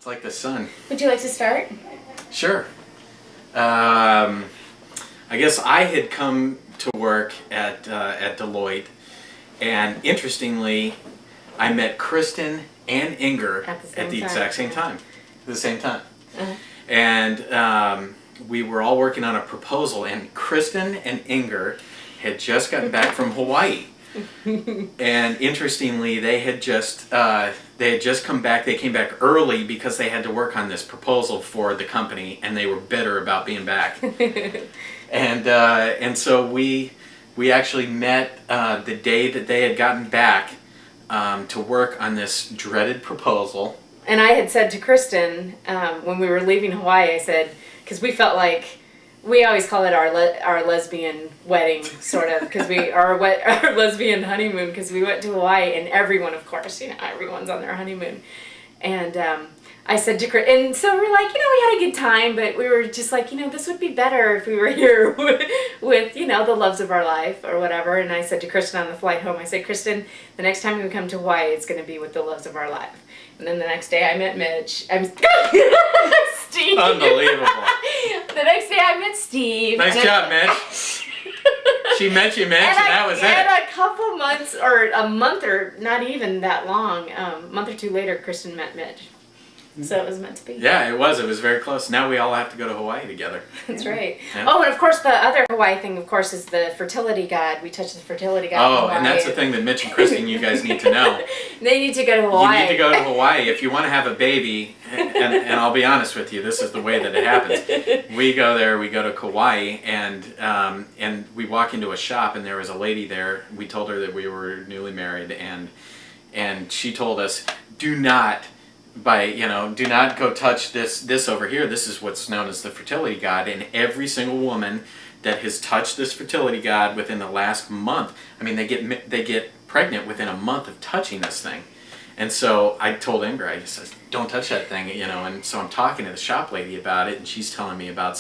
like the sun. Would you like to start? Sure. I guess I had come to work at Deloitte, and interestingly, I met Kristen and Ingor at the exact same time. At the same time. Uh-huh. And we were all working on a proposal, and Kristen and Ingor had just gotten back from Hawaii. And interestingly, they had just come back. They came back early because they had to work on this proposal for the company, and they were bitter about being back. And so we actually met the day that they had gotten back to work on this dreaded proposal. And I had said to Kristen when we were leaving Hawaii, I said, because we felt like, we always call it our lesbian wedding, sort of, because our lesbian honeymoon, because we went to Hawaii, and everyone, of course, everyone's on their honeymoon. And I said to Kristen, and so we're like, we had a good time, but we were just like, this would be better if we were here with the loves of our life or whatever. And I said to Kristen on the flight home, I said, Kristen, the next time we come to Hawaii, it's going to be with the loves of our life. And then the next day I met Mitch. Steve. Unbelievable. The next day I met Steve. Nice job, Mitch. She met you, Mitch, and that was it. And a couple months, or a month, or not even that long, a month or two later, Kristen met Mitch. So it was meant to be. Yeah, it was. It was very close. Now we all have to go to Hawaii together. That's right. Yeah. Oh, and of course the other Hawaii thing, of course, is the fertility god. We touched the fertility god. Oh, and that's the thing that Mitch and Kristen, you guys need to know. They need to go to Hawaii. You need to go to Hawaii if you want to have a baby. And I'll be honest with you, this is the way that it happens. We go there. We go to Kauai, and we walk into a shop, and there was a lady there. We told her that we were newly married, and she told us, do not go touch this over here. This is what's known as the fertility god, and every single woman that has touched this fertility god within the last month, they get pregnant within a month of touching this thing. And so I told Ingrid, I just said, don't touch that thing, and so I'm talking to the shop lady about it, and she's telling me about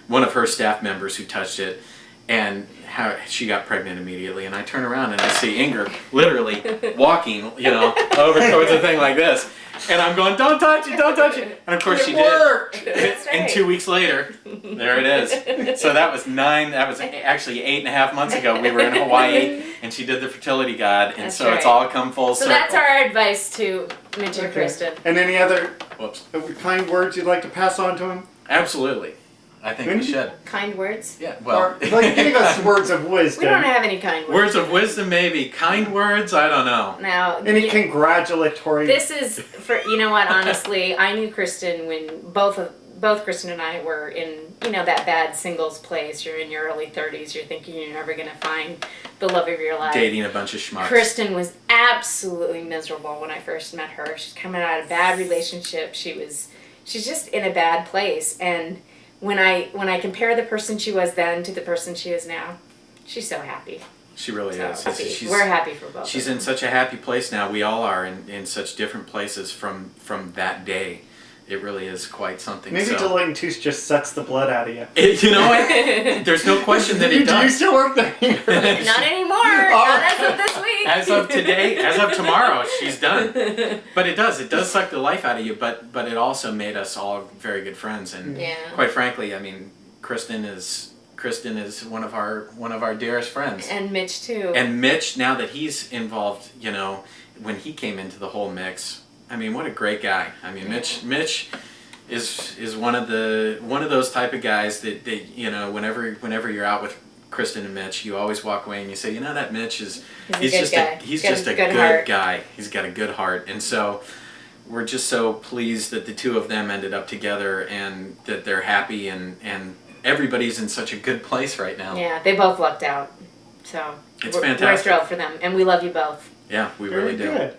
one of her staff members who touched it, and how she got pregnant immediately. And I turn around and I see Ingrid literally walking, over towards the thing like this. And I'm going, don't touch it, don't touch it. And of course she did. And 2 weeks later, there it is. So that was actually 8.5 months ago. We were in Hawaii, and she did the fertility god. And that's so right. It's all come full circle. So that's our advice to Mitch and Kristen. And any other kind words you'd like to pass on to him? Absolutely. I think we should. Kind words? Yeah, well. Give us words of wisdom. We don't have any kind words. Words of wisdom, maybe. Kind words, I don't know. Now, any congratulatory. This is for honestly, I knew Kristen when both Kristen and I were in that bad singles place. You're in your early 30s. You're thinking you're never gonna find the love of your life. Dating a bunch of schmucks. Kristen was absolutely miserable when I first met her. She's coming out of a bad relationship. She's just in a bad place. And when I compare the person she was then to the person she is now, she's so happy. She really is. We're happy for both. She's in such a happy place now. We all are in such different places from that day. It really is quite something. Maybe Deloitte and Touche just sucks the blood out of you. There's no question that it does. Do you still work there? Not anymore. Not as of this week. As of today, as of tomorrow, she's done. But it does suck the life out of you. But it also made us all very good friends. And quite frankly, Kristen is one of our dearest friends. And Mitch too. And Mitch, now that he's involved, when he came into the whole mix. What a great guy. Mitch is one of those type of guys that whenever you're out with Kristen and Mitch, you always walk away and you say, that Mitch he's just a good guy. He's got a good heart. And so we're just so pleased that the two of them ended up together and that they're happy and everybody's in such a good place right now. Yeah, they both lucked out. So it's fantastic. We're thrilled for them, and we love you both. Yeah, we really do. Good.